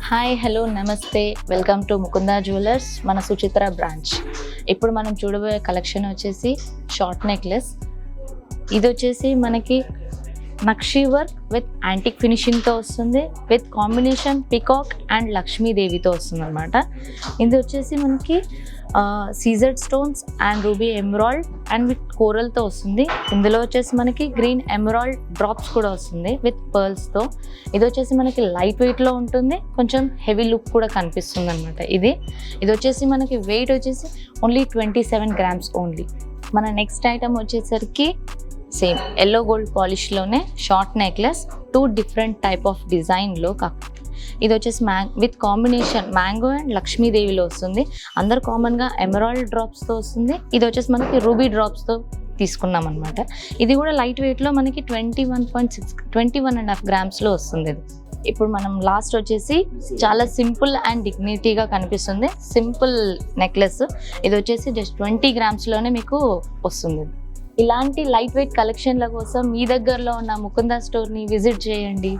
Hi hello నమస్తే welcome to Mukunda jewellers మన Suchitra branch. ఇప్పుడు మనం చూడబోయే కలెక్షన్ వచ్చేసి షార్ట్ నెక్లెస్. ఇది వచ్చేసి మనకి నక్షి వర్క్ విత్ యాంటిక్ ఫినిషింగ్తో వస్తుంది, విత్ కాంబినేషన్ పికాక్ అండ్ లక్ష్మీదేవితో వస్తుంది అనమాట. ఇది వచ్చేసి మనకి సీజర్డ్ stones and ruby emerald and with కోరల్తో వస్తుంది. ఇందులో వచ్చేసి మనకి గ్రీన్ ఎమరాల్డ్ డ్రాప్స్ కూడా వస్తుంది విత్ పర్ల్స్తో. ఇది వచ్చేసి మనకి లైట్ వెయిట్లో ఉంటుంది, కొంచెం హెవీ లుక్ కూడా కనిపిస్తుంది అనమాట. ఇది వచ్చేసి మనకి వెయిట్ వచ్చేసి ఓన్లీ 27 grams ఓన్లీ. మన నెక్స్ట్ ఐటమ్ వచ్చేసరికి సేమ్ ఎల్లో గోల్డ్ పాలిష్లోనే short necklace, 2 different type of డిజైన్లో. ఇది వచ్చేసి విత్ కాంబినేషన్ మ్యాంగో అండ్ లక్ష్మీదేవిలో వస్తుంది. అందరు కామన్గా ఎమరాల్డ్ డ్రాప్స్తో వస్తుంది. ఇది వచ్చేసి మనకి రూబీ డ్రాప్స్తో తీసుకున్నాం అనమాట. ఇది కూడా లైట్ వెయిట్లో మనకి 21.5 grams వస్తుంది. ఇది ఇప్పుడు మనం లాస్ట్ వచ్చేసి చాలా సింపుల్ అండ్ డిగ్నిటీగా కనిపిస్తుంది సింపుల్ నెక్లెస్. ఇది వచ్చేసి జస్ట్ 20 grams మీకు వస్తుంది. ఇలాంటి లైట్ వెయిట్ కలెక్షన్ల కోసం మీ దగ్గరలో ఉన్న ముకుందా స్టోర్ని విజిట్ చేయండి.